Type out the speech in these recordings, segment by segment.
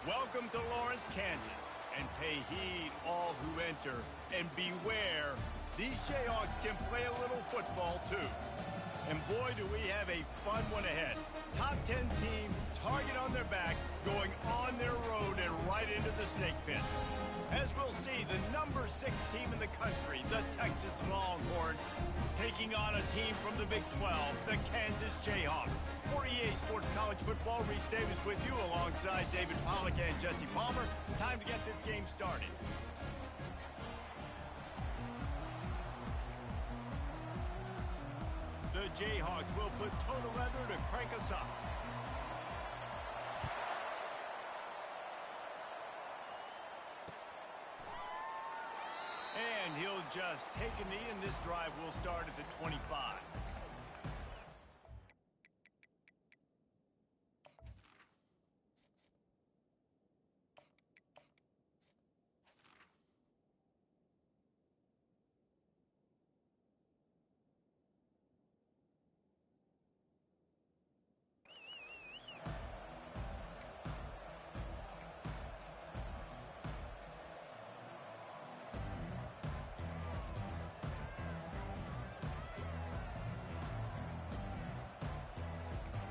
Welcome to Lawrence, Kansas, and pay heed all who enter, and beware, these Jayhawks can play a little football too. And boy, do we have a fun one ahead. Top 10 team, target on their back, going on their road and right into the snake pit. As we'll see, the number 6 team in the country, the Texas Longhorns, taking on a team from the Big 12, the Kansas Jayhawks. For EA Sports College Football, Reese Davis with you alongside David Pollack and Jesse Palmer. Time to get this game started. The Jayhawks will put total leather to crank us up. And he'll just take a knee, and this drive will start at the 25.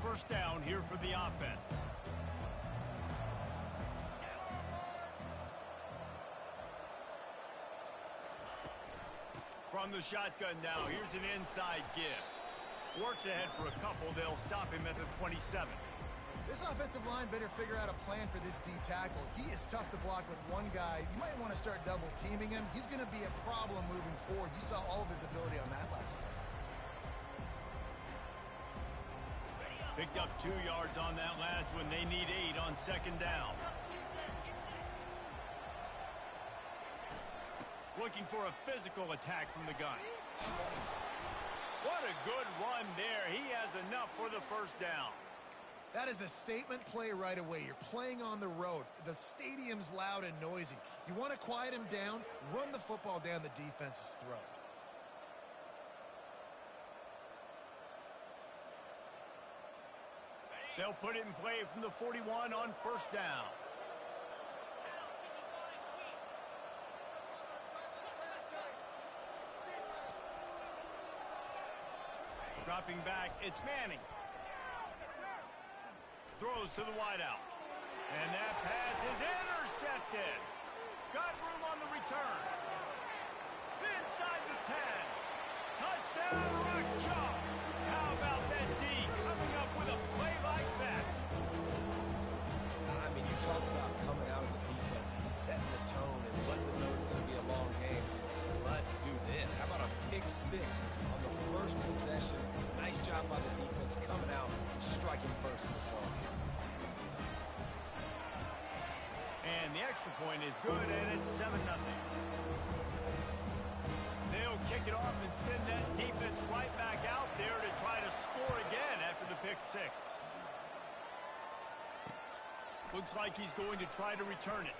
First down here for the offense. From the shotgun now, here's an inside give. Works ahead for a couple. They'll stop him at the 27. This offensive line better figure out a plan for this D tackle. He is tough to block with one guy. You might want to start double teaming him. He's going to be a problem moving forward. You saw all of his ability on that last play. Picked up 2 yards on that last one. They need 8 on second down. Looking for a physical attack from the gun. What a good run there. He has enough for the first down. That is a statement play right away. You're playing on the road. The stadium's loud and noisy. You want to quiet him down, run the football down the defense's throat. They'll put it in play from the 41 on first down. Dropping back, it's Manning. Throws to the wideout. And that pass is intercepted. Got room on the return. Inside the 10. Touchdown, Rock Chalk. How about that D coming up with a play like that? I mean, you talk about coming out of the defense and setting the tone and letting them know it's going to be a long game. Let's do this. How about a pick 6 on the first possession? Nice job by the defense coming out and striking first in this ball game. And the extra point is good, and it's 7-0. They'll kick it off and send that defense right back out there to try to score again after the pick 6. Looks like he's going to try to return it.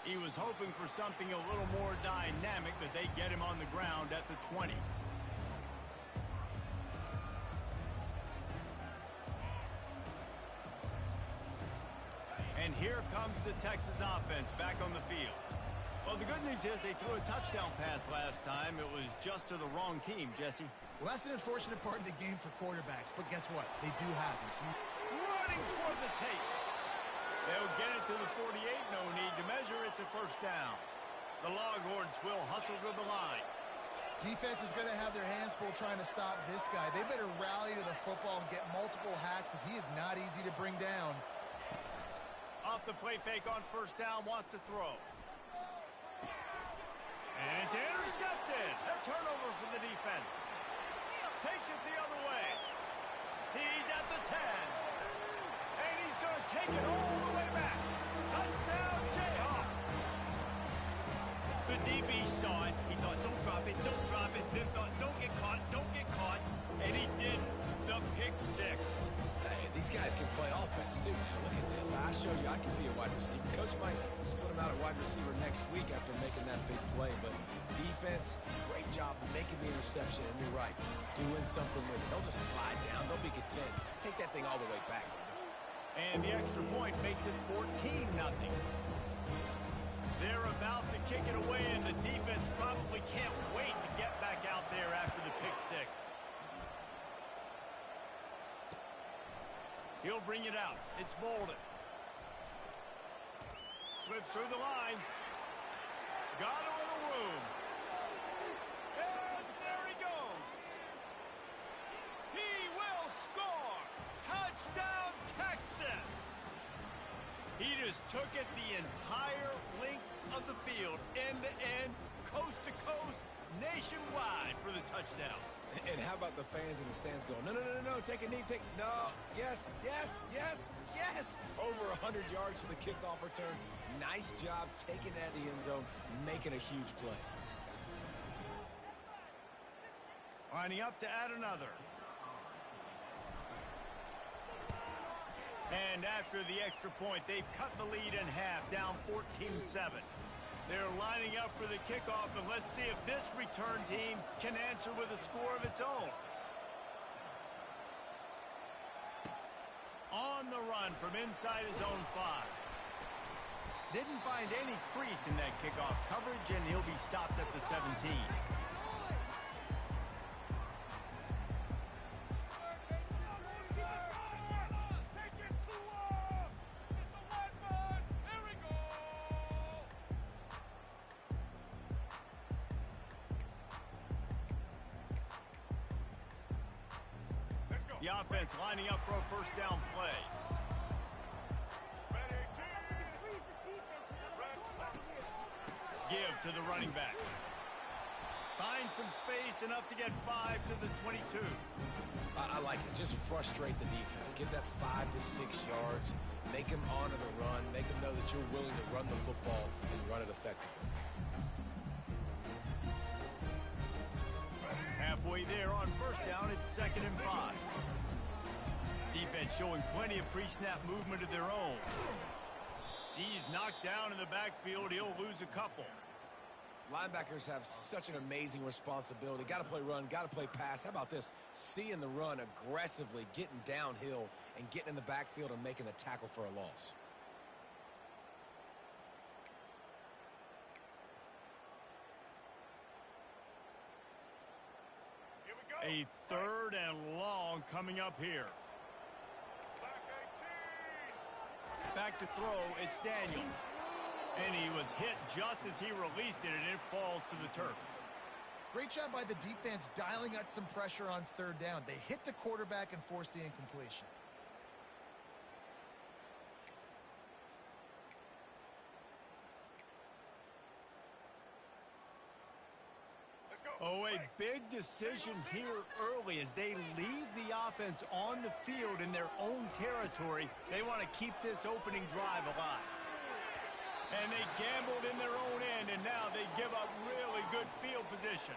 He was hoping for something a little more dynamic, but they get him on the ground at the 20. And here comes the Texas offense back on the field. Well, the good news is they threw a touchdown pass last time. It was just to the wrong team, Jesse. Well, that's an unfortunate part of the game for quarterbacks, but guess what? They do happen. So running toward the tape. They'll get it to the 48. No need to measure. It's a first down. The Longhorns will hustle to the line. defense is going to have their hands full trying to stop this guy. They better rally to the football and get multiple hats because he is not easy to bring down. Off the play fake on first down, wants to throw. And it's intercepted. A turnover for the defense. Takes it the other way. He's at the 10. And he's going to take it all the way back. Touchdown, Jayhawks. The DB saw it. He thought, don't drop it, don't drop it. Then thought, don't get caught, don't get caught. And he didn't. The pick six. Hey, these guys can play offense, too. Now, look at this. I show you I can be a wide receiver. Coach might split him out at wide receiver next week after making that big play. But defense, great job making the interception. And you're right, doing something with it. Don't just slide down. Don't be content. Take that thing all the way back. And the extra point makes it 14-0. They're about to kick it away, and the defense probably can't wait to get back out there after the pick six. He'll bring it out. It's Bolden. Slips through the line. Got him in the room. And there he goes. He will score. Touchdown, Texas. He just took it the entire length of the field, end-to-end, coast-to-coast, nationwide for the touchdown. And how about the fans in the stands going, no, no, no, no, no, take a knee, no, yes, yes, yes, yes. Over 100 yards for the kickoff return. Nice job taking that to the end zone, making a huge play. Lining up to add another. And after the extra point, they've cut the lead in half, down 14-7. They're lining up for the kickoff, and let's see if this return team can answer with a score of its own. On the run from inside his own 5. Didn't find any crease in that kickoff coverage, and he'll be stopped at the 17. The offense lining up for a first down play. Give to the running back. Find some space, enough to get 5 to the 22. I like it. Just frustrate the defense. Get that 5 to 6 yards. Make them honor the run. Make them know that you're willing to run the football and run it effectively. Halfway there on first down, it's 2nd and 5. Defense showing plenty of pre-snap movement of their own. He's knocked down in the backfield. He'll lose a couple. Linebackers have such an amazing responsibility. Got to play run, got to play pass. How about this? Seeing the run aggressively, getting downhill, and getting in the backfield and making the tackle for a loss. A 3rd and long coming up here. Back to throw, it's Daniels. And he was hit just as he released it, and it falls to the turf. Great job by the defense dialing out some pressure on 3rd down. They hit the quarterback and forced the incompletion. Oh, a big decision here early as they leave the offense on the field in their own territory. They want to keep this opening drive alive. And they gambled in their own end, and now they give up really good field position.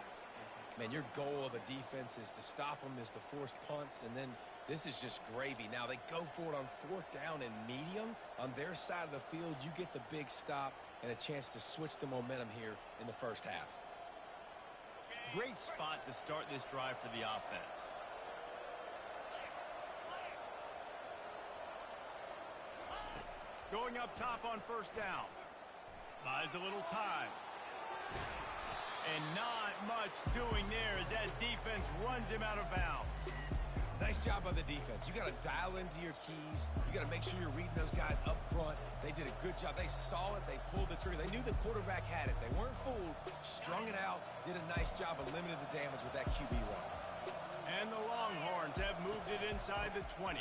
Man, your goal of a defense is to stop them, is to force punts, and then this is just gravy. Now they go for it on 4th down and medium. On their side of the field, you get the big stop and a chance to switch the momentum here in the first half. Great spot to start this drive for the offense. Going up top on first down. Buys a little time. And not much doing there as that defense runs him out of bounds. Nice job by the defense. You got to dial into your keys. You got to make sure you're reading those guys up front. They did a good job. They saw it. They pulled the trigger. They knew the quarterback had it. They weren't fooled. Strung it out. Did a nice job of limiting the damage with that QB run. And the Longhorns have moved it inside the 20.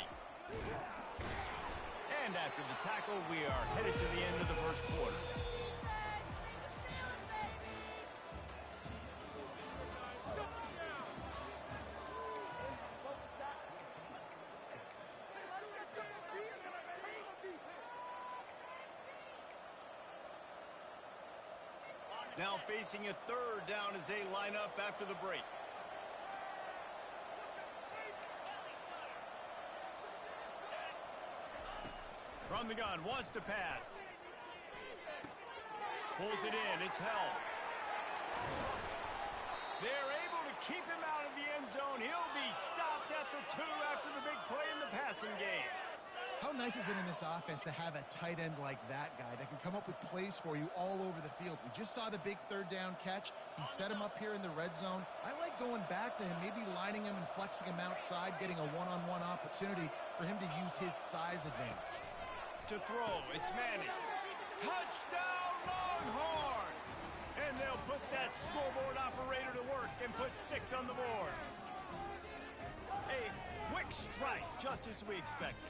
And after the tackle, we are headed to the end of the first quarter. Now facing a 3rd down as they line up after the break. From the gun, wants to pass. Pulls it in, it's held. They're able to keep him out of the end zone. He'll be stopped at the 2 after the big play in the passing game. How nice is it in this offense to have a tight end like that guy that can come up with plays for you all over the field? We just saw the big third down catch. He set him up here in the red zone. I like going back to him, maybe lining him and flexing him outside, getting a one-on-one opportunity for him to use his size advantage. To throw, it's Manning. Touchdown, Longhorn! And they'll put that scoreboard operator to work and put 6 on the board. A quick strike, just as we expected.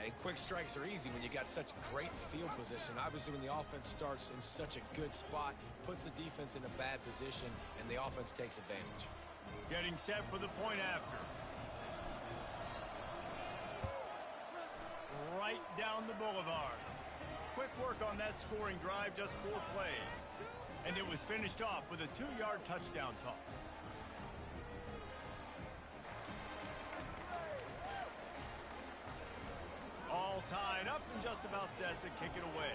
And quick strikes are easy when you got such great field position. Obviously, when the offense starts in such a good spot, puts the defense in a bad position, and the offense takes advantage. Getting set for the point after. Right down the boulevard. Quick work on that scoring drive, just 4 plays. And it was finished off with a 2-yard touchdown toss. All tied up and just about set to kick it away.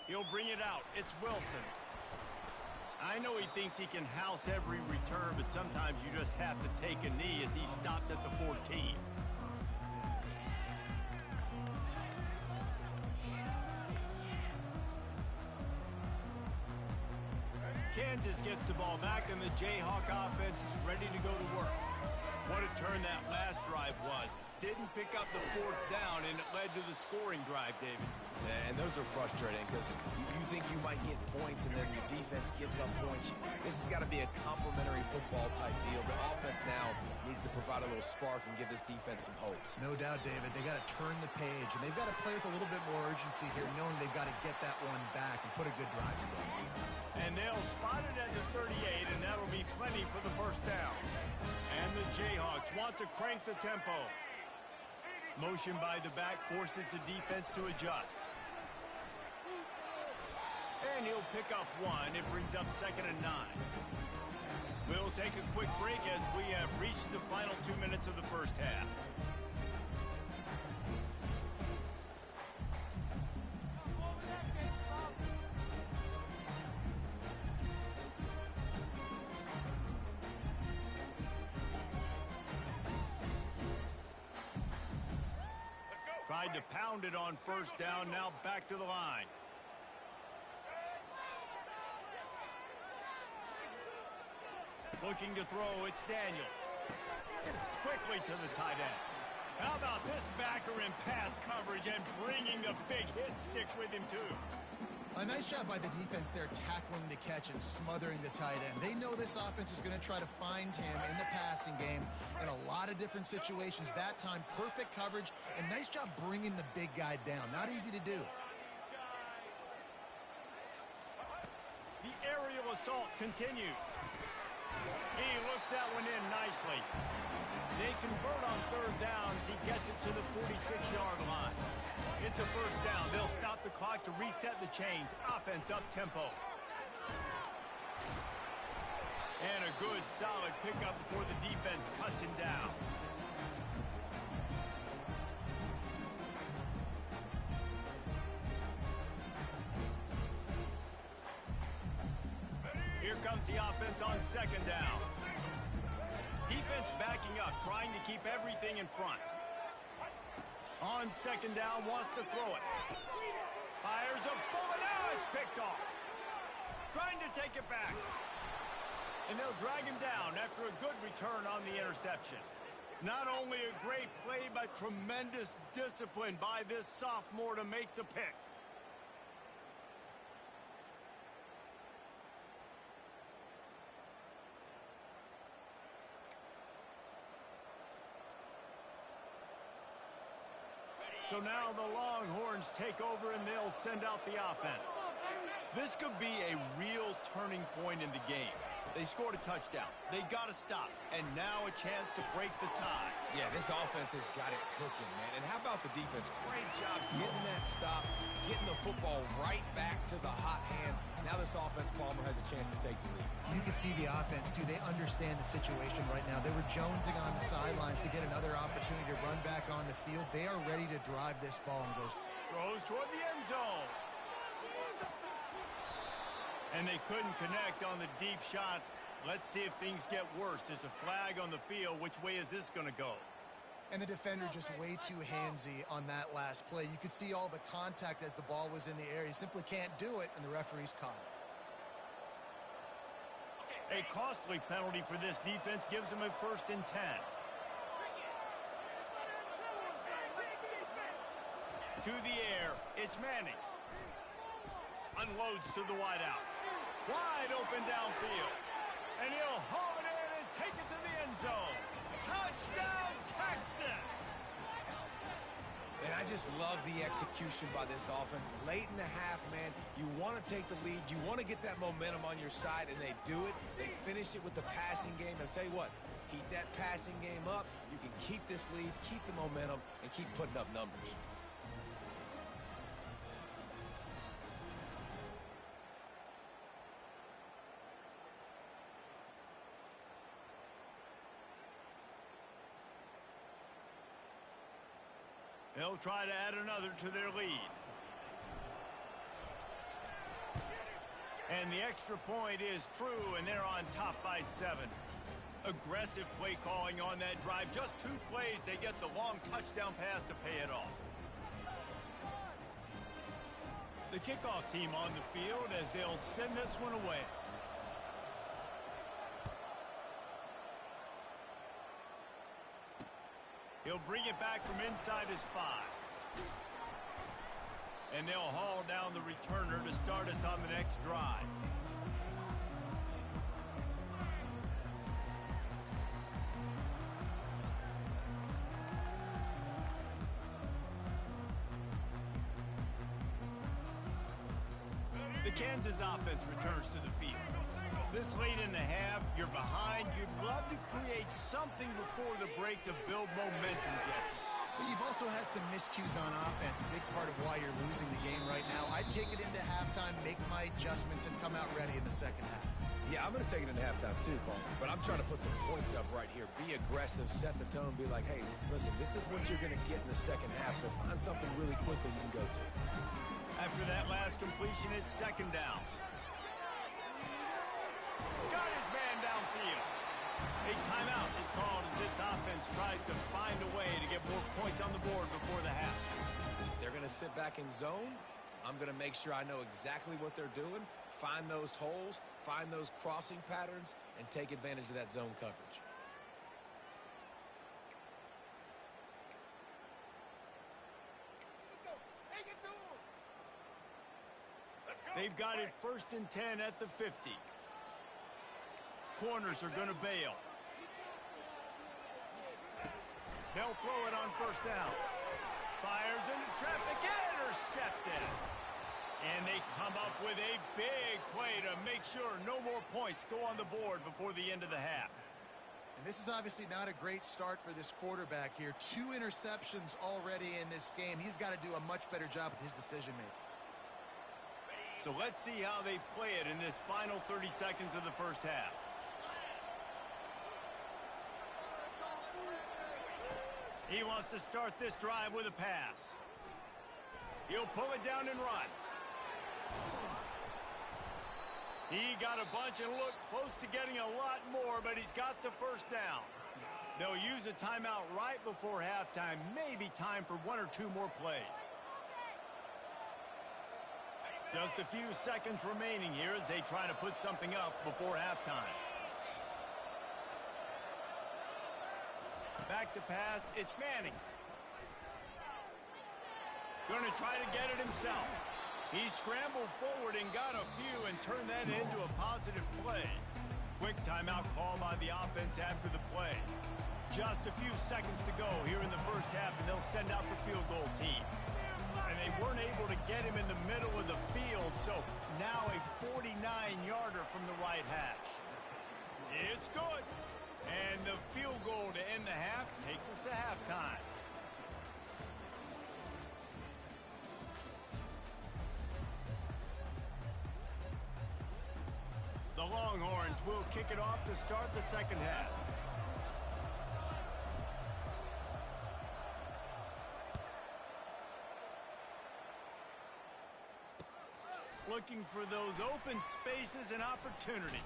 He'll bring it out. It's Wilson. I know he thinks he can house every return, but sometimes you just have to take a knee as he stopped at the 14. Kansas gets the ball back, and the Jayhawk offense is ready to go to work. What a turn that last drive was. Didn't pick up the 4th down, and it led to the scoring drive, David. And those are frustrating because you think you might get points, and then your defense gives up points. This has got to be a complementary football type deal. The offense now needs to provide a little spark and give this defense some hope. No doubt, David. They got to turn the page, and they've got to play with a little bit more urgency here, knowing they've got to get that one back and put a good drive together. And they'll spot it at the 38, and that'll be plenty for the 1st down. And the Jayhawks want to crank the tempo. Motion by the back forces the defense to adjust. And he'll pick up 1. It brings up 2nd and 9. We'll take a quick break as we have reached the final 2 minutes of the 1st half. Tried to pound it on 1st down, now back to the line. Looking to throw, it's Daniels. Quickly to the tight end. How about this backer in pass coverage and bringing the big hit stick with him, too? A nice job by the defense there, tackling the catch and smothering the tight end. They know this offense is going to try to find him in the passing game in a lot of different situations. That time, perfect coverage, and nice job bringing the big guy down. Not easy to do. The aerial assault continues. He looks that one in nicely. They convert on 3rd down as he gets it to the 46-yard line. It's a 1st down. They'll stop the clock to reset the chains. Offense up tempo. And a good, solid pickup before the defense cuts him down. Here comes the offense on 2nd down. Defense backing up, trying to keep everything in front. On 2nd down, wants to throw it. Fires a bullet. Now it's picked off. Trying to take it back. And they'll drag him down after a good return on the interception. Not only a great play, but tremendous discipline by this sophomore to make the pick. So now the Longhorns take over and they'll send out the offense. This could be a real turning point in the game. They scored a touchdown. They got to stop. And now a chance to break the tie. Yeah, this offense has got it cooking, man. And how about the defense? Great job getting that stop, getting the football right back to the hot hand. Now this offense, Palmer, has a chance to take the lead. You can see the offense, too. They understand the situation right now. They were jonesing on the sidelines to get another opportunity to run back on the field. They are ready to drive this ball and goes. Throws toward the end zone. And they couldn't connect on the deep shot. Let's see if things get worse. There's a flag on the field. Which way is this going to go? And the defender just way too handsy on that last play. You could see all the contact as the ball was in the air. He simply can't do it, and the referee's caught it. A costly penalty for this defense gives them a 1st and 10. To the air, it's Manning. Unloads to the wideout. Wide open downfield. And he'll haul it in and take it to the end zone. Touchdown, Texas! And I just love the execution by this offense. Late in the half, man, you want to take the lead. You want to get that momentum on your side, and they do it. They finish it with the passing game. And I'll tell you what, keep that passing game up. You can keep this lead, keep the momentum, and keep putting up numbers. They'll try to add another to their lead. And the extra point is true, and they're on top by 7. Aggressive play calling on that drive. Just 2 plays, they get the long touchdown pass to pay it off. The kickoff team on the field as they'll send this one away. He'll bring it back from inside his 5. And they'll haul down the returner to start us on the next drive. The Kansas offense returns to the field. This late in the half, you're behind. You'd love to create something before the break to build momentum, Jesse. But you've also had some miscues on offense, a big part of why you're losing the game right now. I'd take it into halftime, make my adjustments, and come out ready in the second half. Yeah, I'm going to take it into halftime too, Paul. But I'm trying to put some points up right here. Be aggressive, set the tone, be like, hey, listen, this is what you're going to get in the second half, so find something really quickly you can go to. After that last completion, it's 2nd down. Got his man downfield. A timeout is called as this offense tries to find a way to get more points on the board before the half. If they're going to sit back in zone, I'm going to make sure I know exactly what they're doing, find those holes, find those crossing patterns, and take advantage of that zone coverage. They've got it 1st and 10 at the 50. Corners are going to bail. They'll throw it on 1st down. Fires into traffic, intercepted. And they come up with a big play to make sure no more points go on the board before the end of the half. And this is obviously not a great start for this quarterback here. 2 interceptions already in this game. He's got to do a much better job with his decision-making. So let's see how they play it in this final 30 seconds of the first half. He wants to start this drive with a pass. He'll pull it down and run. He got a bunch and looked close to getting a lot more, but he's got the 1st down. They'll use a timeout right before halftime. Maybe time for 1 or 2 more plays. Just a few seconds remaining here as they try to put something up before halftime. Back to pass, it's Manning. Going to try to get it himself. He scrambled forward and got a few and turned that into a positive play. Quick timeout call by the offense after the play. Just a few seconds to go here in the first half, and they'll send out the field goal team. And they weren't able to get him in the middle of the field, so now a 49-yarder from the right hash. It's good. And the field goal to end the half takes us to halftime. The Longhorns will kick it off to start the second half. looking for those open spaces and opportunity.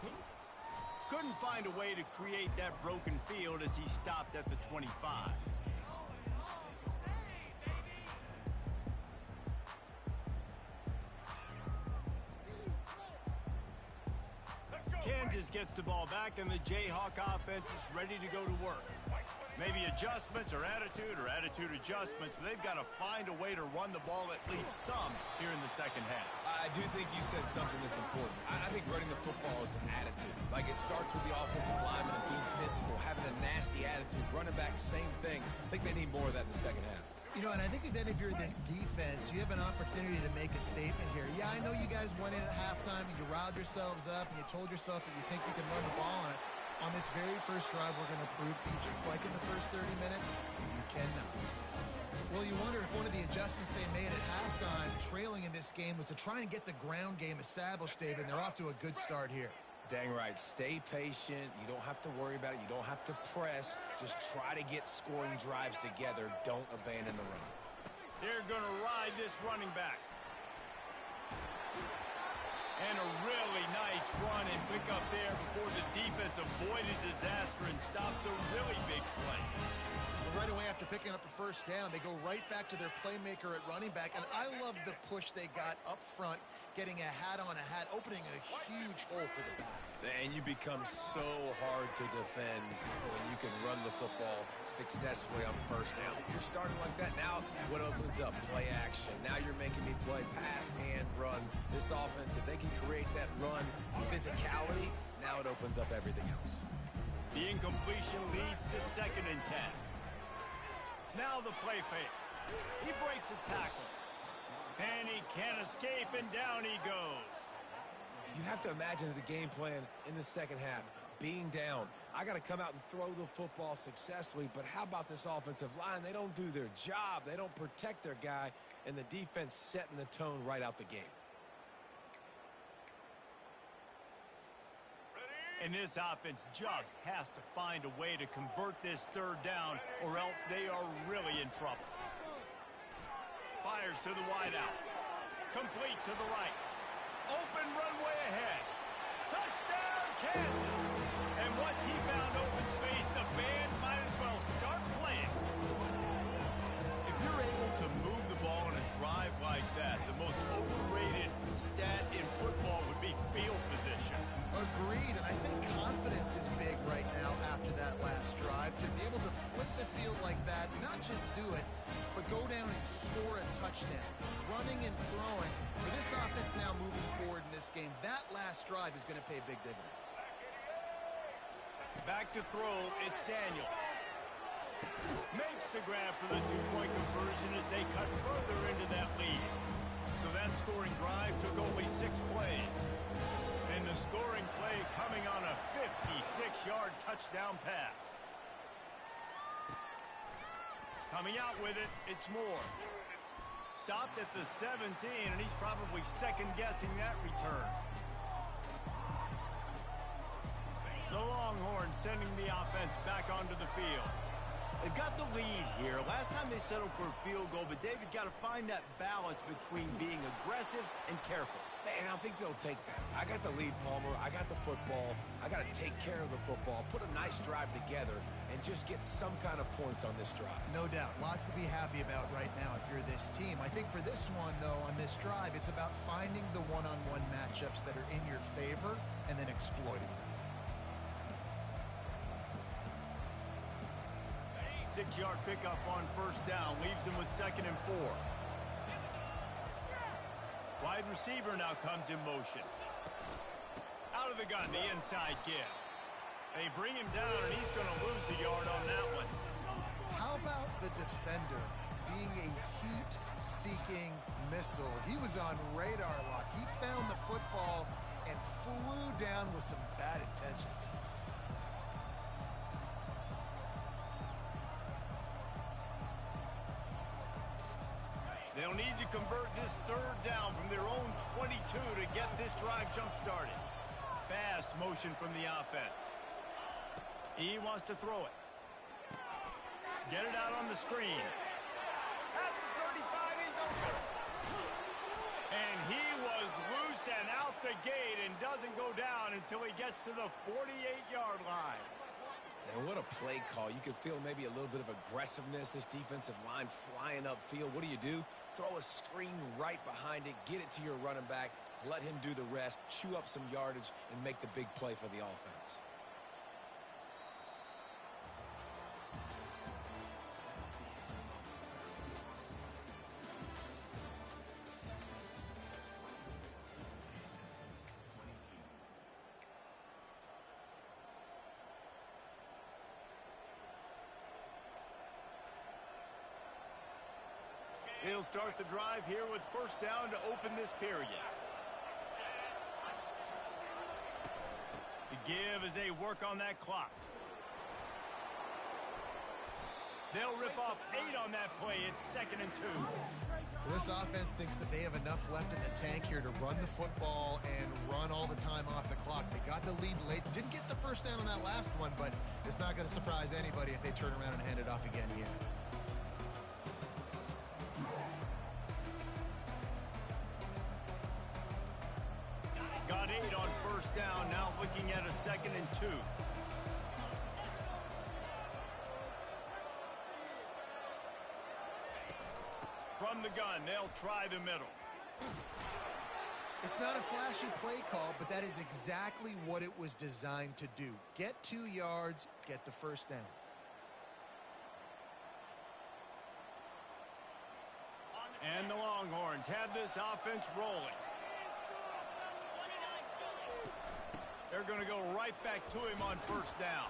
Couldn't find a way to create that broken field as he stopped at the 25. Kansas gets the ball back, and the Jayhawk offense is ready to go to work. Maybe adjustments or attitude adjustments, but they've got to find a way to run the ball at least some here in the second half. I do think you said something that's important. I think running the football is an attitude. Like, it starts with the offensive lineman and being physical, having a nasty attitude. Running back, same thing. I think they need more of that in the second half. You know, and I think then if you're this defense, you have an opportunity to make a statement here. Yeah, I know you guys went in at halftime and you riled yourselves up and you told yourself that you think you can run the ball on us. On this very first drive, we're going to prove to you, just like in the first 30 minutes, you cannot. Well, you wonder if one of the adjustments they made at halftime, trailing in this game, was to try and get the ground game established, David, and they're off to a good start here. Dang right. Stay patient. You don't have to worry about it. You don't have to press. Just try to get scoring drives together. Don't abandon the run. They're going to ride this running back. And a really nice run and pick up there before the defense avoided disaster and stopped the really big play. Well, right away after picking up a first down, they go right back to their playmaker at running back. And I love the push they got up front, getting a hat on a hat, opening a huge hole for the back. And you become so hard to defend when you can run the football successfully on first down. You're starting like that. Now what opens up? Play action. Now you're making me play pass and run. This offense, if they can create that run physicality, now it opens up everything else. The incompletion leads to 2nd and 10. Now the play fake. He breaks a tackle. And he can't escape, and down he goes. You have to imagine the game plan in the second half. Being down, I got to come out and throw the football successfully, but how about this offensive line? They don't do their job. They don't protect their guy, and the defense setting the tone right out the gate. And this offense just has to find a way to convert this 3rd down, or else they are really in trouble. Fires to the wideout. Complete to the right. Open runway ahead. Touchdown, Kansas! And once he found open space, the band might as well start playing. If you're able to move the ball on a drive like that, the most overrated stat in football would be field position. Agreed, and I think confidence is big right now after that last drive. To be able to flip the field like that, not just do it, but go down and score a touchdown. Running and throwing. For this offense now moving forward in this game, that last drive is going to pay big dividends. Back to throw, it's Daniels. Makes the grab for the 2-point conversion as they cut further into that lead. So that scoring drive took only 6 plays. And the scoring play coming on a 56-yard touchdown pass. Coming out with it, it's Moore. Stopped at the 17, and he's probably second-guessing that return. The Longhorns sending the offense back onto the field. They've got the lead here. Last time they settled for a field goal, but David got to find that balance between being aggressive and careful. And I think they'll take that. I got the lead, Palmer. I got the football. I got to take care of the football, put a nice drive together, and just get some kind of points on this drive. No doubt. Lots to be happy about right now if you're this team. I think for this one, though, on this drive, it's about finding the one-on-one matchups that are in your favor and then exploiting them. 6-yard pickup on first down leaves them with 2nd and 4. Wide receiver now comes in motion. Out of the gun, the inside give. They bring him down, and he's going to lose a yard on that one. How about the defender being a heat-seeking missile? He was on radar lock. He found the football and flew down with some bad intentions. They'll need to convert this 3rd down from their own 22 to get this drive jump-started. Fast motion from the offense. He wants to throw it. Get it out on the screen. At the 35, he's open. And he was is loose and out the gate and doesn't go down until he gets to the 48-yard line. And what a play call. You can feel maybe a little bit of aggressiveness, this defensive line flying upfield. What do? Throw a screen right behind it, get it to your running back, let him do the rest, chew up some yardage, and make the big play for the offense. He'll start the drive here with first down to open this period. The give as they work on that clock. They'll rip off 8 on that play. It's 2nd and 2. Well, this offense thinks that they have enough left in the tank here to run the football and run all the time off the clock. They got the lead late. Didn't get the first down on that last one, but it's not going to surprise anybody if they turn around and hand it off again here. Got 8 on first down, now looking at a 2nd and 2. From the gun, they'll try the middle. It's not a flashy play call, but that is exactly what it was designed to do. Get 2 yards, get the first down. And the Longhorns have this offense rolling. They're going to go right back to him on first down.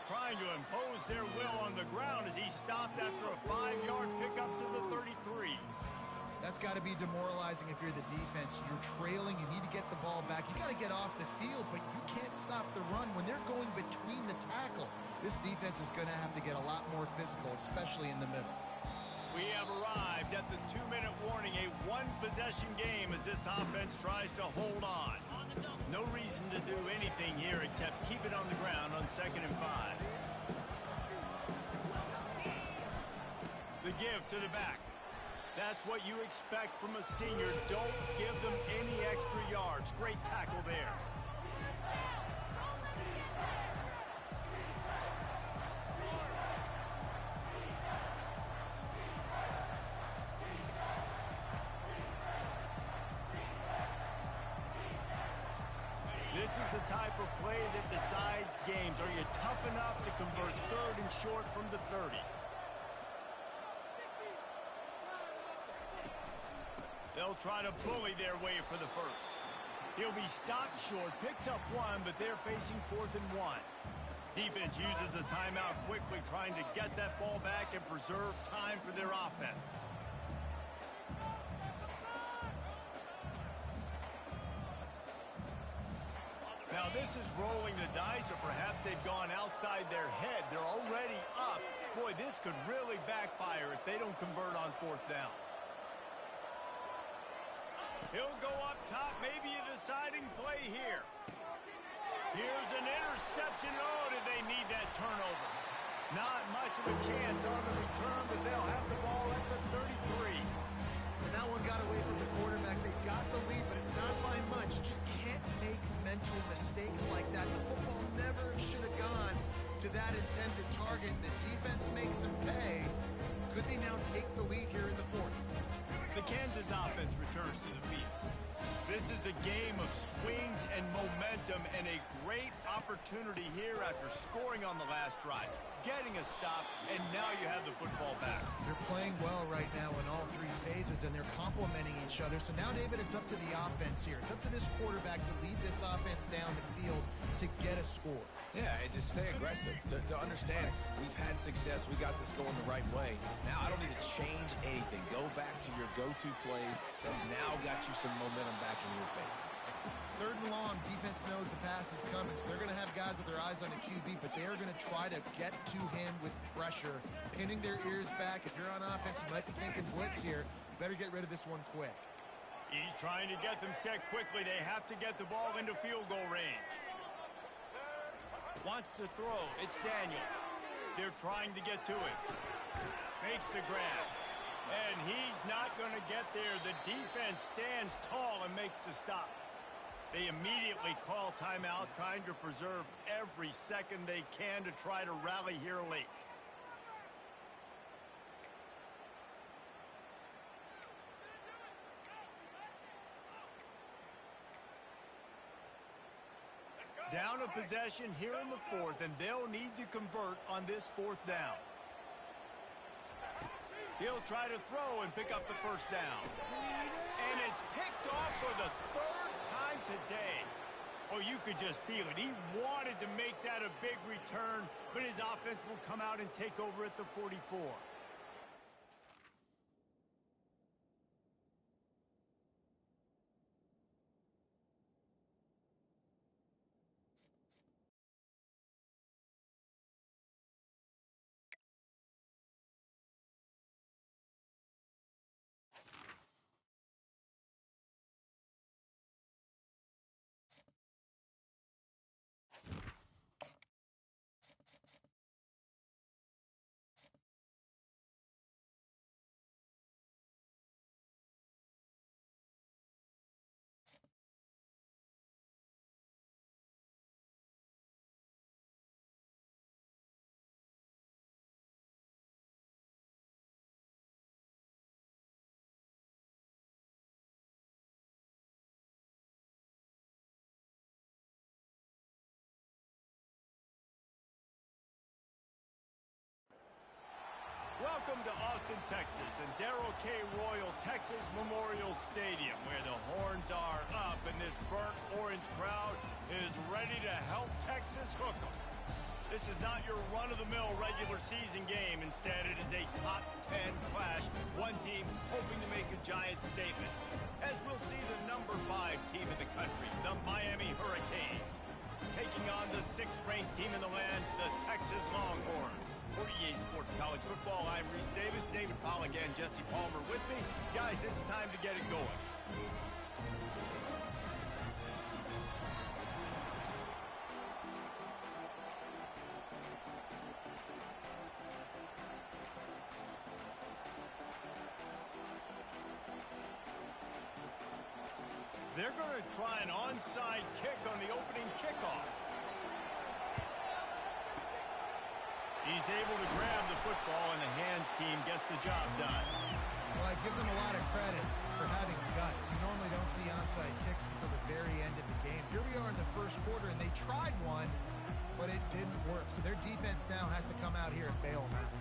Trying to impose their will on the ground as he stopped after a 5-yard pickup to the 33. That's got to be demoralizing if you're the defense. You're trailing. You need to get the ball back. You got to get off the field, but you can't stop the run when they're going between the tackles. This defense is going to have to get a lot more physical, especially in the middle. We have arrived at the 2-minute warning, a one-possession game as this offense tries to hold on. No reason to do anything here except keep it on the ground on 2nd and 5. The give to the back. That's what you expect from a senior. Don't give them any extra yards. Great tackle there. This is the type of play that decides games. Are you tough enough to convert 3rd and short from the 30? They'll try to bully their way for the first. He'll be stopped short, picks up 1, but they're facing 4th and 1. Defense uses a timeout quickly, trying to get that ball back and preserve time for their offense. Now this is rolling the dice, or perhaps they've gone outside their head. They're already up. Boy, this could really backfire if they don't convert on 4th down. He'll go up top, maybe a deciding play here. Here's an interception. Oh, did they need that turnover? Not much of a chance on the return, but they'll have the ball at the 33. And that one got away from the quarterback. They got the lead, but it's not by much. You just can't make mental mistakes like that. The football never should have gone to that intended target. The defense makes them pay. Could they now take the lead here in the 4th? The Kansas offense returns to the field. This is a game of swings and momentum, and a great opportunity here after scoring on the last drive, getting a stop, and now you have the football back. They're playing well right now in all 3 phases, and they're complementing each other. So now, David, it's up to the offense here. It's up to this quarterback to lead this offense down the field to get a score. Yeah, and to stay aggressive, to understand we've had success, we got this going the right way. Now I don't need to change anything. Go back to your go-to plays. That's now got you some momentum back in your favor. 3rd and long, defense knows the pass is coming, so they're going to have guys with their eyes on the QB, but they are going to try to get to him with pressure, pinning their ears back. If you're on offense, you might be thinking blitz here. You better get rid of this one quick. He's trying to get them set quickly. They have to get the ball into field goal range. Wants to throw. It's Daniels. They're trying to get to him. Makes the grab. And he's not going to get there. The defense stands tall and makes the stop. They immediately call timeout, trying to preserve every second they can to try to rally here late. Down a possession here in the fourth, and they'll need to convert on this fourth down. He'll try to throw and pick up the first down. And it's picked off for the third time today. Oh, you could just feel it. He wanted to make that a big return, but his offense will come out and take over at the 44. Welcome to Austin, Texas, and Darrell K. Royal Texas Memorial Stadium, where the horns are up and this burnt orange crowd is ready to help Texas hook 'em. This is not your run-of-the-mill regular season game. Instead, it is a top 10 clash, one team hoping to make a giant statement. As we'll see the number 5 team in the country, the Miami Hurricanes, taking on the 6th-ranked team in the land, the Texas Longhorns. For EA Sports College Football, I'm Reese Davis, David Pollack, and Jesse Palmer with me. Guys, it's time to get it going. They're going to try an onside kick on the opening kickoff. He's able to grab the football, and the hands team gets the job done. Well, I give them a lot of credit for having guts. You normally don't see onside kicks until the very end of the game. Here we are in the first quarter, and they tried one, but it didn't work. So their defense now has to come out here and bail them out.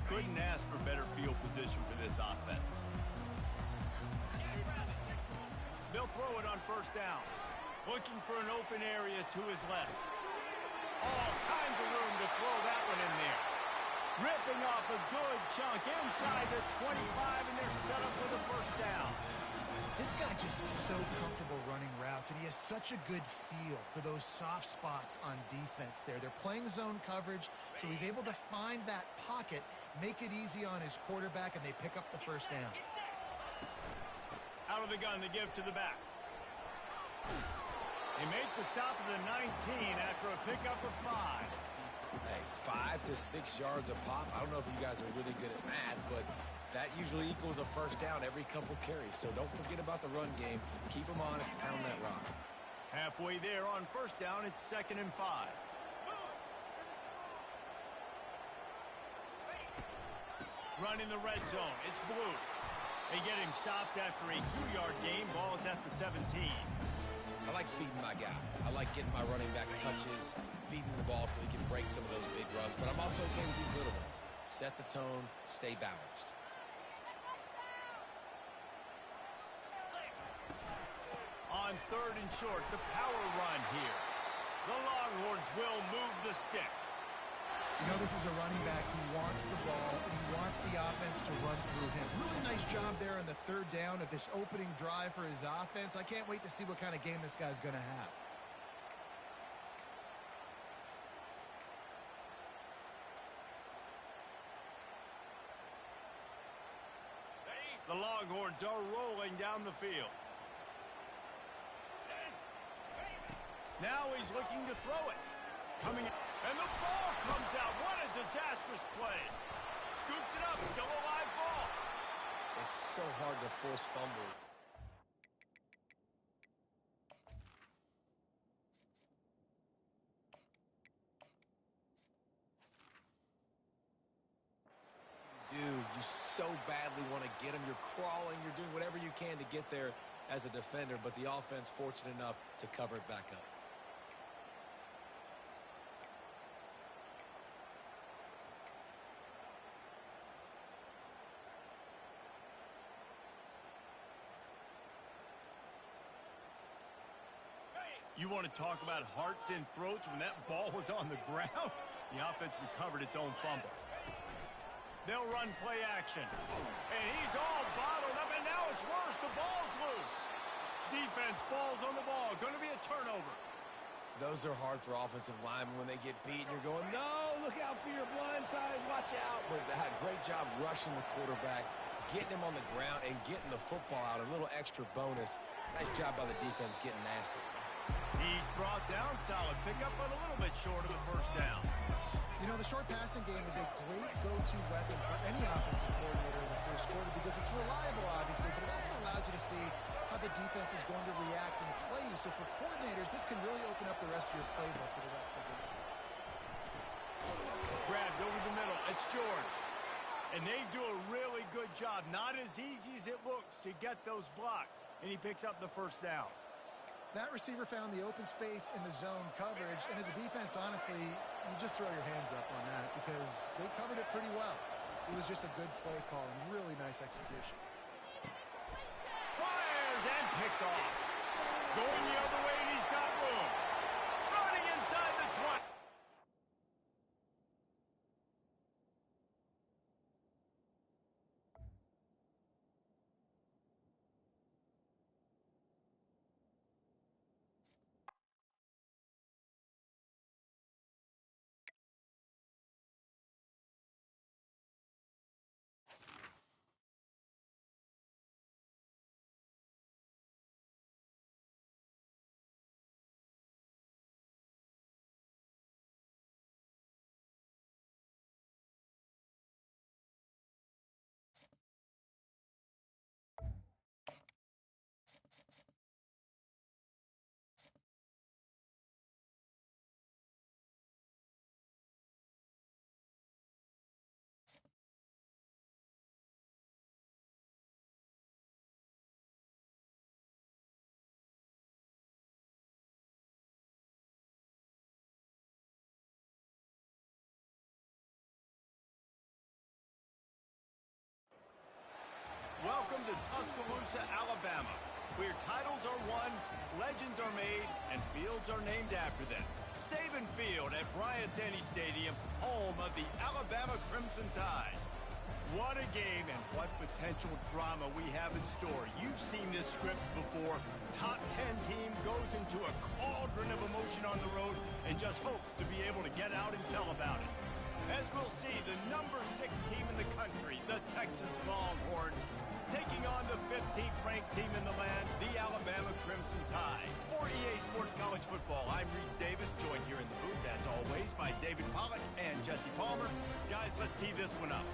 Couldn't ask for better field position for this offense. They'll throw it on first down. Looking for an open area to his left. All kinds of room to throw that one in there. Ripping off a good chunk inside the 25, and they're set up with a first down. This guy just is so comfortable running routes, and he has such a good feel for those soft spots on defense there. They're playing zone coverage, so he's able to find that pocket, make it easy on his quarterback, and they pick up the first down. Out of the gun to give to the back. They make the stop at the 19 after a pickup of 5. Hey, 5 to 6 yards a pop. I don't know if you guys are really good at math, but that usually equals a first down every couple carries. So don't forget about the run game. Keep them honest, pound that rock. Halfway there on first down, it's 2nd and 5. Running the red zone, it's Blue. They get him stopped after a 2-yard gain. Ball is at the 17. I like feeding my guy. I like getting my running back touches, feeding the ball so he can break some of those big runs. But I'm also okay with these little ones. Set the tone, stay balanced. On 3rd and short, the power run here. The Longhorns will move the sticks. You know, this is a running back who wants the ball, and he wants the offense to run through him. Really nice job there on the 3rd down of this opening drive for his offense. I can't wait to see what kind of game this guy's going to have. The Longhorns are rolling down the field. Now he's looking to throw it. And the ball comes out. What a disastrous play. Scoops it up. Still a live ball. It's so hard to force fumbles. Dude, you so badly want to get him. You're crawling. You're doing whatever you can to get there as a defender, but the offense fortunate enough to cover it back up. You want to talk about hearts and throats when that ball was on the ground? The offense recovered its own fumble. They'll run play action. And he's all bottled up, and now it's worse. The ball's loose. Defense falls on the ball. Going to be a turnover. Those are hard for offensive linemen when they get beat, and you're going, no, look out for your blind side. Watch out. But they had a great job rushing the quarterback, getting him on the ground, and getting the football out. A little extra bonus. Nice job by the defense getting nasty. He's brought down. Solid pickup, but a little bit short of the first down. You know, the short passing game is a great go-to weapon for any offensive coordinator in the first quarter because it's reliable, obviously, but it also allows you to see how the defense is going to react and play you. So for coordinators, this can really open up the rest of your playbook for the rest of the game. Grabbed over the middle. It's George. And they do a really good job. Not as easy as it looks to get those blocks. And he picks up the first down. That receiver found the open space in the zone coverage, and as a defense, honestly, you just throw your hands up on that because they covered it pretty well. It was just a good play call and really nice execution. Fires and picked off. Going the other way, and he's got room. Running inside the 20. Welcome to Tuscaloosa, Alabama, where titles are won, legends are made, and fields are named after them. Saban Field at Bryant-Denny Stadium, home of the Alabama Crimson Tide. What a game and what potential drama we have in store. You've seen this script before. Top 10 team goes into a cauldron of emotion on the road and just hopes to be able to get out and tell about it. As we'll see, the number 6 team in the country, the Texas Longhorns, taking on the 15th ranked team in the land, the Alabama Crimson Tide. For EA Sports College Football, I'm Reese Davis, joined here in the booth, as always, by David Pollack and Jesse Palmer. Guys, let's tee this one up.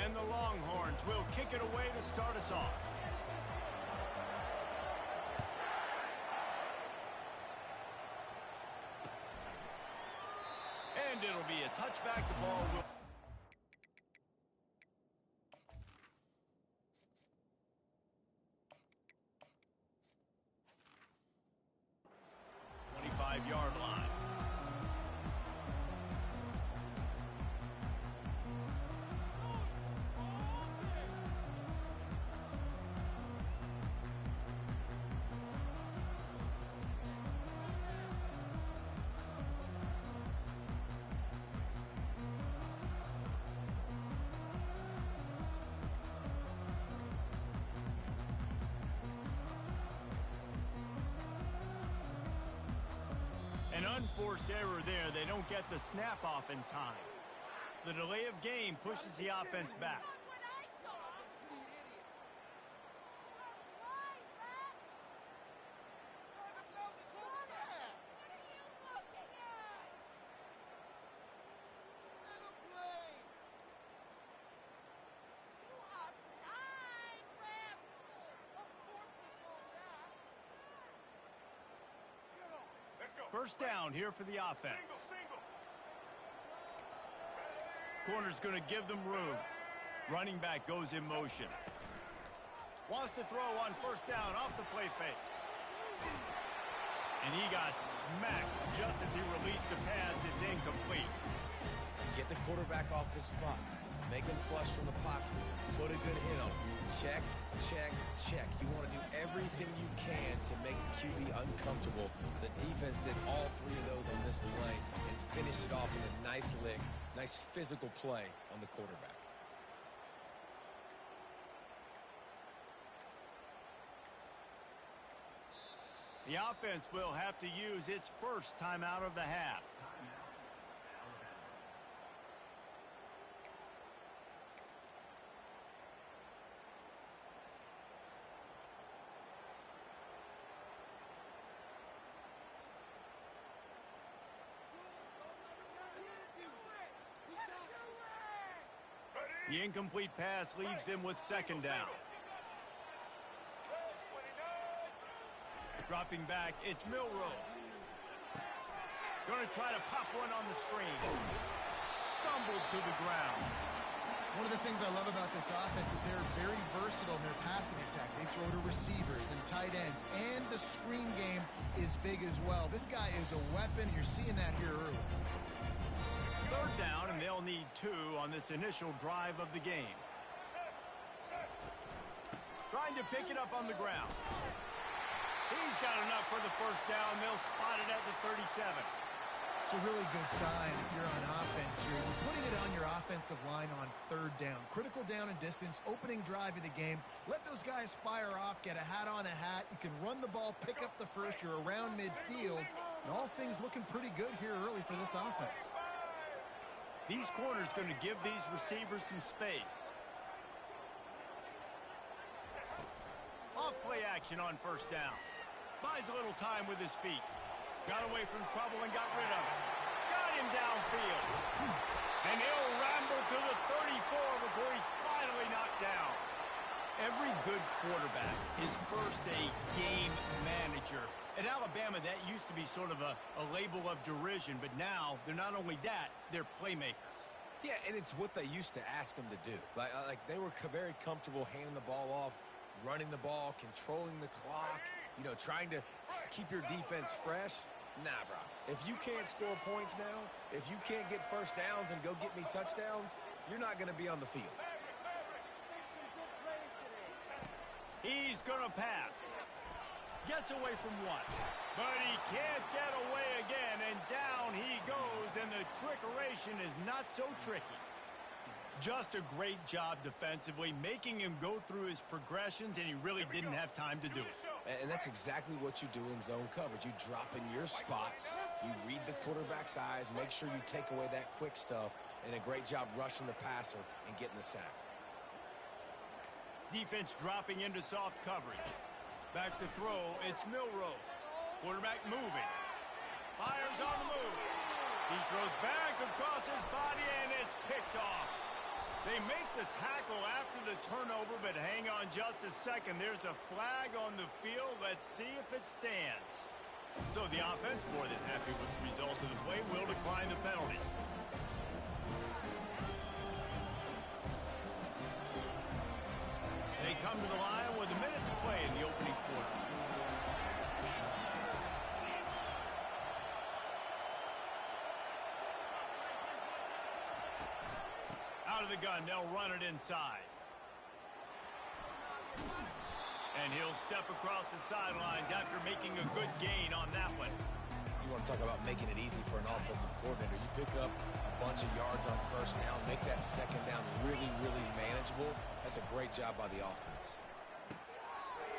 And the Longhorns will kick it away to start us off. And it'll be a touchback. The ball will... yard line. An unforced error there. They don't get the snap off in time. The delay of game pushes the offense back. First down here for the offense. Corner's going to give them room. Running back goes in motion. Wants to throw on first down off the play fake. And he got smacked just as he released the pass. It's incomplete. Get the quarterback off the spot. Make him flush from the pocket. Put a good hit on him. Check, check, check. You want to do everything you can to make the QB uncomfortable. The defense did all three of those on this play and finished it off with a nice lick, nice physical play on the quarterback. The offense will have to use its first timeout of the half. The incomplete pass leaves them with second down. Dropping back, it's Milroe. Going to try to pop one on the screen. Stumbled to the ground. One of the things I love about this offense is they're very versatile in their passing attack. They throw to receivers and tight ends, and the screen game is big as well. This guy is a weapon. You're seeing that here early. Third down, and they'll need 2 on this initial drive of the game. Trying to pick it up on the ground. He's got enough for the first down. They'll spot it at the 37. It's a really good sign if you're on offense here. You're putting it on your offensive line on third down. Critical down and distance, opening drive of the game. Let those guys fire off, get a hat on a hat. You can run the ball, pick up the first. You're around midfield. And all things looking pretty good here early for this offense. These corners going to give these receivers some space. Off play action on first down. Buys a little time with his feet. Got away from trouble and got rid of it. Got him downfield. And he'll ramble to the 34 before he's finally knocked down. Every good quarterback is first a game manager. At Alabama, that used to be sort of a label of derision, but now they're not only that, they're playmakers. Yeah, and it's what they used to ask them to do. Like they were very comfortable handing the ball off, running the ball, controlling the clock, you know, trying to keep your defense fresh. Nah, bro. If you can't score points now, if you can't get first downs and go get me touchdowns, you're not going to be on the field. He's going to pass. Gets away from one. But he can't get away again, and down he goes, and the trickeration is not so tricky. Just a great job defensively, making him go through his progressions, and he really didn't have time to do it. And that's exactly what you do in zone coverage. You drop in your spots, you read the quarterback's eyes, make sure you take away that quick stuff, and a great job rushing the passer and getting the sack. Defense dropping into soft coverage. Back to throw, it's Milroe. Quarterback moving. Fires on the move. He throws back across his body, and it's picked off. They make the tackle after the turnover, but hang on just a second. There's a flag on the field. Let's see if it stands. So the offense, more than happy with the result of the play, will decline the penalty. They come to the line with a minute to play in the opening quarter. Out of the gun, they'll run it inside. And he'll step across the sidelines after making a good gain on that one. You want to talk about making it easy for an offensive coordinator. You pick up a bunch of yards on first down, make that second down really, really manageable. That's a great job by the offense.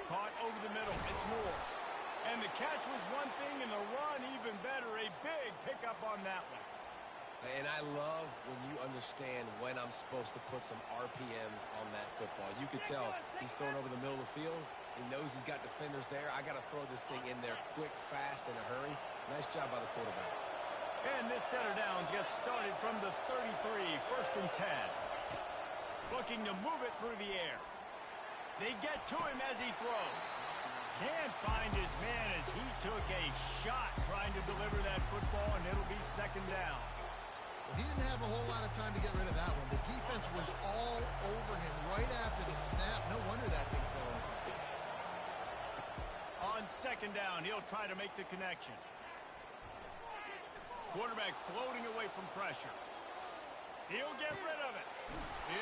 Caught over the middle. It's Moore. And the catch was one thing, and the run even better. A big pickup on that one. And I love when you understand when I'm supposed to put some RPMs on that football. You can tell he's throwing over the middle of the field. He knows he's got defenders there. I got to throw this thing in there quick, fast, in a hurry. Nice job by the quarterback. And this center downs gets started from the 33, 1st and 10. Looking to move it through the air. They get to him as he throws. Can't find his man as he took a shot trying to deliver that football, and it'll be 2nd down. Well, he didn't have a whole lot of time to get rid of that one. The defense was all over him right after the snap. No wonder that thing fell over. On 2nd down, he'll try to make the connection. Quarterback floating away from pressure. He'll get rid of it.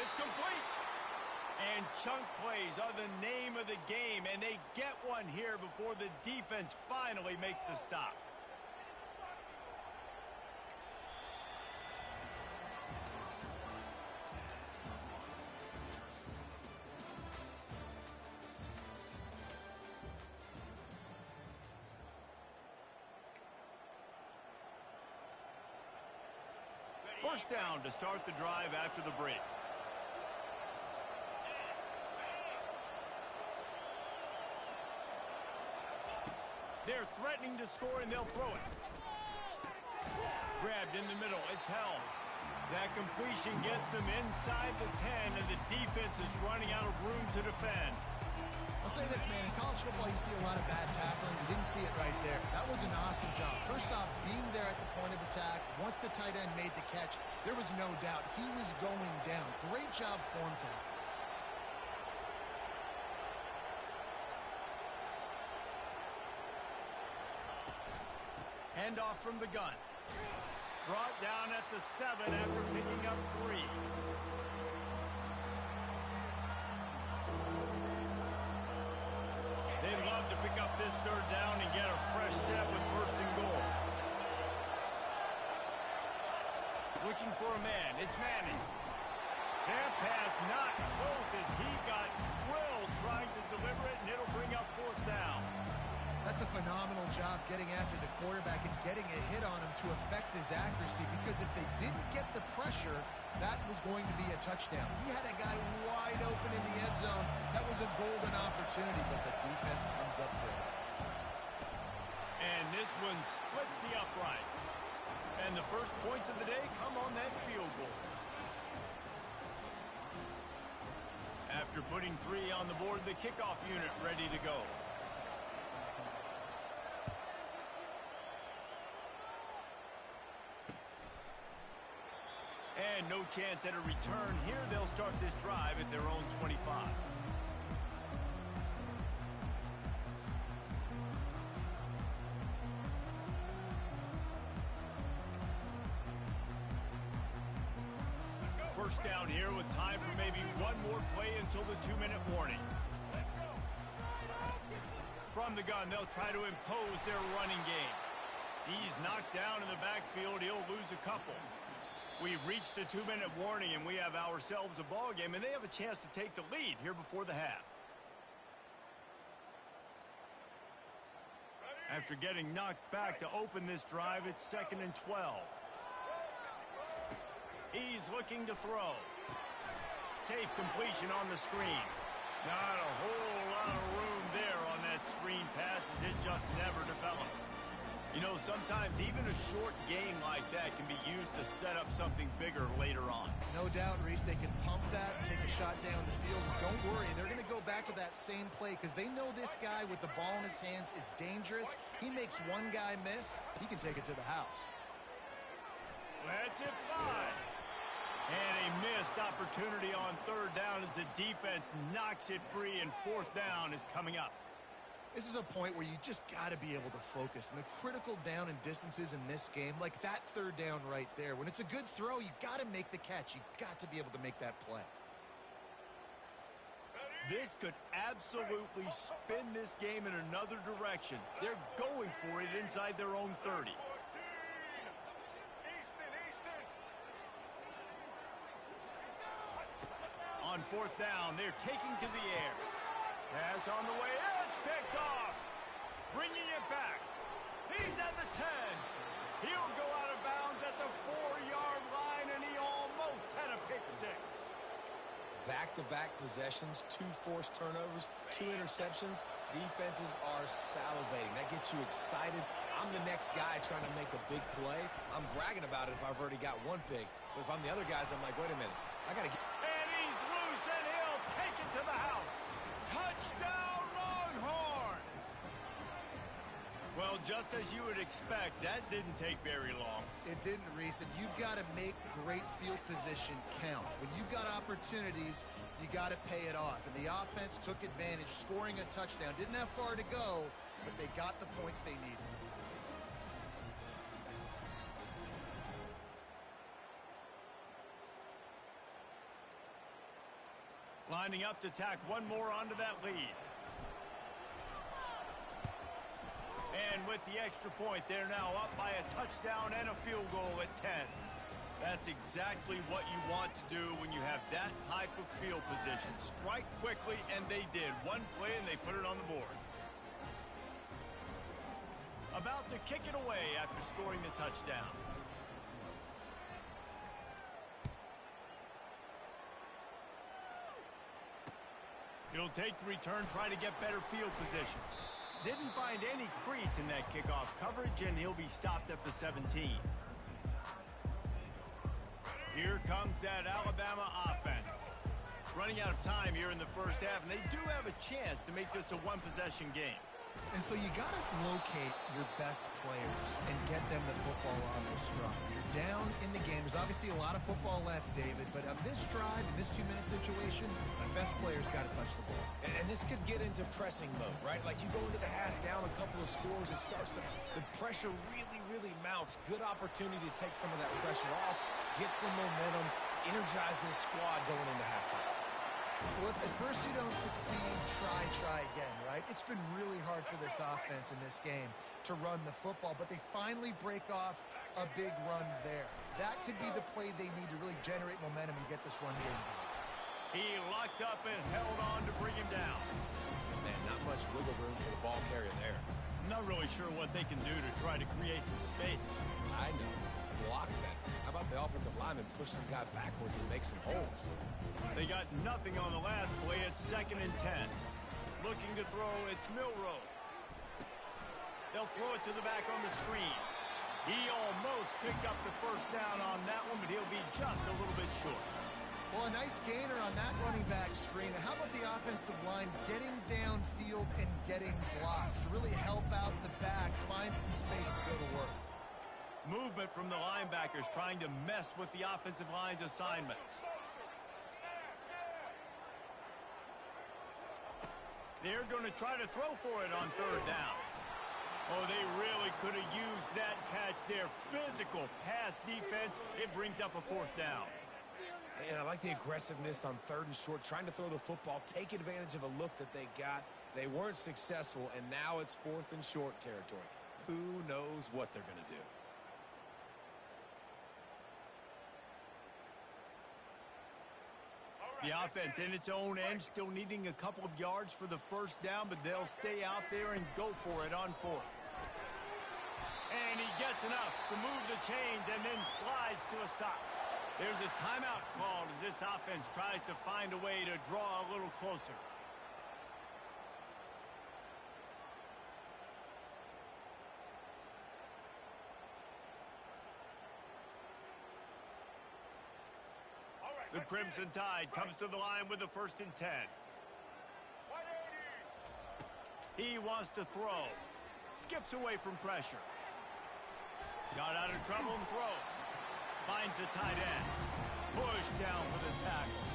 It's complete. And chunk plays are the name of the game, and they get one here before the defense finally makes the stop. First down to start the drive after the break. They're threatening to score, and they'll throw it. Grabbed in the middle. It's held. That completion gets them inside the 10, and the defense is running out of room to defend. I'll say this, man. In college football, you see a lot of bad tackling. You didn't see it right there. That was an awesome job. First off, being there at the point of attack. Once the tight end made the catch, there was no doubt he was going down. Great job form tackle. Handoff from the gun. Brought down at the 7 after picking up 3. They'd love to pick up this 3rd down and get a fresh set with 1st and goal. Looking for a man. It's Manning. That pass not close as he got drilled trying to deliver it, and it'll bring up 4th down. That's a phenomenal job getting after the quarterback and getting a hit on him to affect his accuracy, because if they didn't get the pressure, that was going to be a touchdown. He had a guy wide open in the end zone. That was a golden opportunity, but the defense comes up big. And this one splits the uprights. And the first points of the day come on that field goal. After putting 3 on the board, the kickoff unit ready to go. And no chance at a return here. They'll start this drive at their own 25. First down here with time for maybe one more play until the 2-minute warning. From the gun, they'll try to impose their running game. He's knocked down in the backfield. He'll lose a couple. We've reached the 2-minute warning, and we have ourselves a ball game, and they have a chance to take the lead here before the half. After getting knocked back to open this drive, it's 2nd and 12. He's looking to throw. Safe completion on the screen. Not a whole lot of room there on that screen pass, as it just never developed. You know, sometimes even a short game like that can be used to set up something bigger later on. No doubt, Reese, they can pump that, take a shot down the field. Don't worry, they're going to go back to that same play because they know this guy with the ball in his hands is dangerous. He makes one guy miss, he can take it to the house. Let's it fly. And a missed opportunity on 3rd down as the defense knocks it free, and 4th down is coming up. This is a point where you just got to be able to focus. And the critical down and distances in this game, like that 3rd down right there, when it's a good throw, you got to make the catch. You got to be able to make that play. This could absolutely spin this game in another direction. They're going for it inside their own 30. On 4th down, they're taking to the air. Pass on the way. It's picked off. bringing it back. He's at the 10. He'll go out of bounds at the 4-yard line, and he almost had a pick six. Back-to-back possessions, 2 forced turnovers, 2 interceptions. Defenses are salivating. That gets you excited. I'm the next guy trying to make a big play. I'm bragging about it if I've already got one pick. But if I'm the other guys, I'm like, wait a minute. I got to get... And he's loose, and he'll take it to the house. Touchdown, Longhorns! Well, just as you would expect, that didn't take very long. It didn't, Reese, and you've got to make great field position count. When you've got opportunities, you got to pay it off. And the offense took advantage, scoring a touchdown. Didn't have far to go, but they got the points they needed. Lining up to tack one more onto that lead. And with the extra point, they're now up by a touchdown and a field goal at 10. That's exactly what you want to do when you have that type of field position. Strike quickly, and they did. One play, and they put it on the board. About to kick it away after scoring the touchdown. He'll take the return, try to get better field position. Didn't find any crease in that kickoff coverage, and he'll be stopped at the 17. Here comes that Alabama offense. Running out of time here in the first half, and they do have a chance to make this a one-possession game. And so you got to locate your best players and get them the football on this drive. You're down in the game. There's obviously a lot of football left, David, but on this drive, in this 2-minute situation, my best players got to touch the ball. And this could get into pressing mode, right? Like you go into the half down a couple of scores, it starts to, the pressure really mounts. Good opportunity to take some of that pressure off, get some momentum, energize this squad going into halftime. Well, if at first you don't succeed, try again, right? It's been really hard for this offense in this game to run the football, but they finally break off a big run there. That could be the play they need to really generate momentum and get this run game. He locked up and held on to bring him down. Man, not much wiggle room for the ball carrier there. I'm not really sure what they can do to try to create some space. I know. Block that. How about the offensive lineman push some guy backwards and make some holes? They got nothing on the last play. It's 2nd and 10. Looking to throw, it's Milroe. They'll throw it to the back on the screen. He almost picked up the first down on that one, but he'll be just a little bit short. Well, a nice gainer on that running back screen. How about the offensive line getting downfield and getting blocks to really help out the back, find some space to go to work? Movement from the linebackers trying to mess with the offensive line's assignments. They're going to try to throw for it on 3rd down. Oh, they really could have used that catch there. Physical pass defense. It brings up a 4th down. And I like the aggressiveness on 3rd and short, trying to throw the football, take advantage of a look that they got. They weren't successful, and now it's 4th and short territory. Who knows what they're going to do? The offense in its own end, still needing a couple of yards for the first down, but they'll stay out there and go for it on 4th. And he gets enough to move the chains and then slides to a stop. There's a timeout called as this offense tries to find a way to draw a little closer. The Crimson Tide comes to the line with the 1st and 10. He wants to throw. Skips away from pressure. Got out of trouble and throws. Finds the tight end. Push down for the tackle.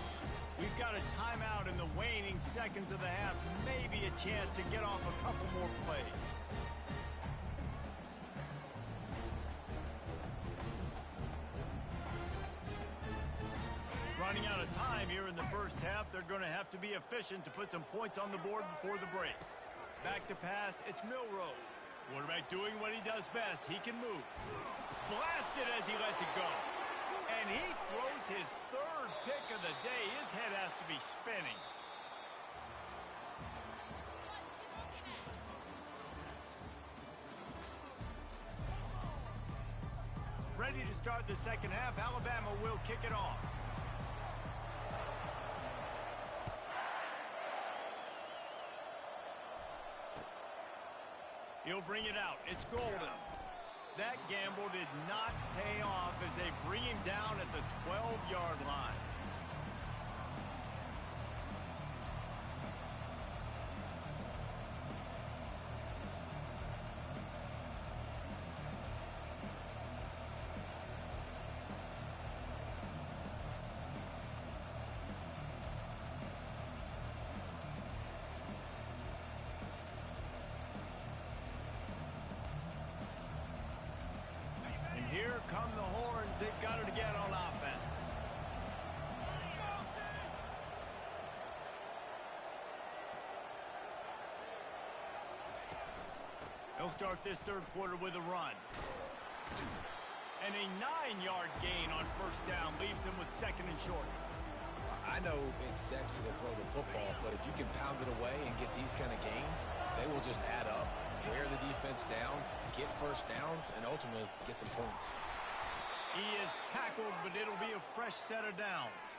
We've got a timeout in the waning seconds of the half. Maybe a chance to get off a couple more plays. Running out of time here in the first half. They're going to have to be efficient to put some points on the board before the break. Back to pass, it's Milroe. Quarterback doing what he does best. He can move. Blasted as he lets it go. And he throws his 3rd pick of the day. His head has to be spinning. ready to start the second half. Alabama will kick it off. He'll bring it out. It's golden. That gamble did not pay off as they bring him down at the 12-yard line. Here come the Horns. They've got it again on offense. They'll start this third quarter with a run. And a 9-yard gain on first down leaves them with second and short. I know it's sexy to throw the football, but if you can pound it away and get these kind of gains, they will just add up, wear the defense down, get first downs, and ultimately get some points. He is tackled, but it'll be a fresh set of downs.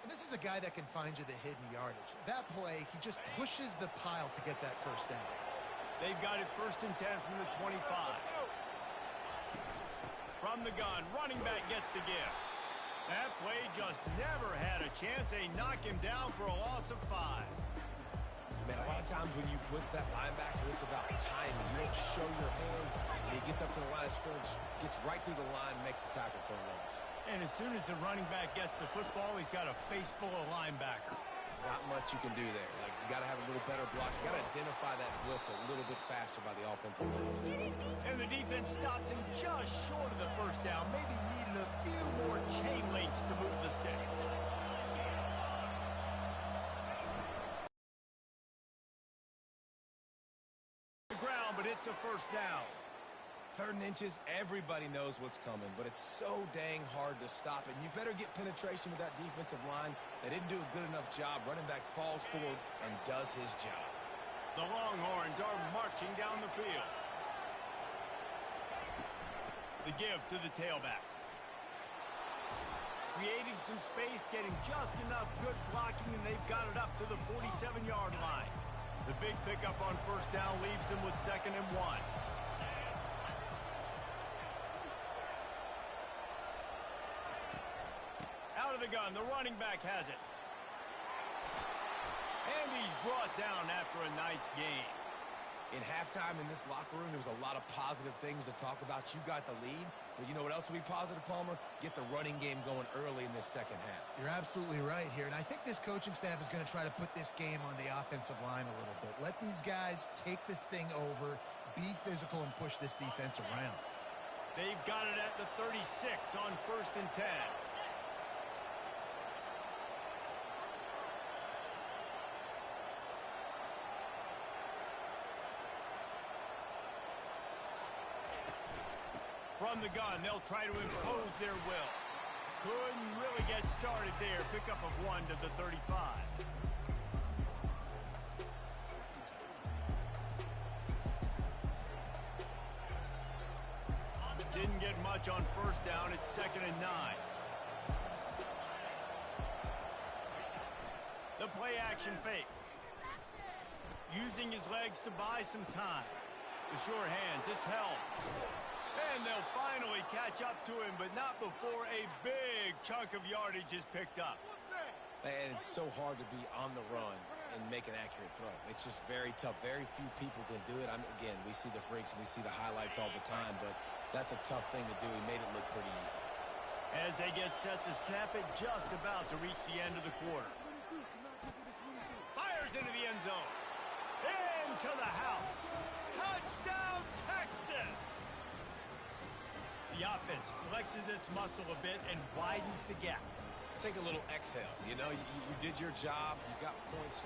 And this is a guy that can find you the hidden yardage. That play, he just pushes the pile to get that first down. They've got it 1st and 10 from the 25. From the gun, running back gets the gift. That play just never had a chance. They knock him down for a loss of 5. Man, a lot of times when you blitz that linebacker, it's about timing. You don't show your hand, and he gets up to the line of scrimmage, gets right through the line, makes the tackle for a loss. And as soon as the running back gets the football, he's got a face full of linebacker. Not much you can do there. Like, you got to have a little better block. You got to identify that blitz a little bit faster by the offensive line. And the defense stops him just short of the first down. Maybe needed a few more chain links to move the sticks. The ground, but it's a first down. 3rd and inches, everybody knows what's coming, but it's so dang hard to stop it. You better get penetration with that defensive line. They didn't do a good enough job. Running back falls forward and does his job. The Longhorns are marching down the field. The give to the tailback. Creating some space, getting just enough good blocking, and they've got it up to the 47-yard line. The big pickup on first down leaves them with 2nd and 1. Out of the gun, the running back has it. And he's brought down after a nice gain. In halftime in this locker room, there was a lot of positive things to talk about. You got the lead, but you know what else will be positive, Palmer? Get the running game going early in this second half. You're absolutely right here, and I think this coaching staff is going to try to put this game on the offensive line a little bit. Let these guys take this thing over, be physical, and push this defense around. They've got it at the 36 on 1st and 10. From the gun, they'll try to impose their will. Couldn't really get started there. Pickup of 1 to the 35. Didn't get much on first down. It's 2nd and 9. The play action fake. Using his legs to buy some time. The sure hands, it's held. And they'll finally catch up to him, but not before a big chunk of yardage is picked up. And it's so hard to be on the run and make an accurate throw. It's just very tough. Very few people can do it. Again, we see the freaks and we see the highlights all the time, but that's a tough thing to do. He made it look pretty easy. As they get set to snap it, just about to reach the end of the quarter. Fires into the end zone. Into the house. Touchdown, Texas! The offense flexes its muscle a bit and widens the gap. Take a little exhale. You know, you did your job. You got points.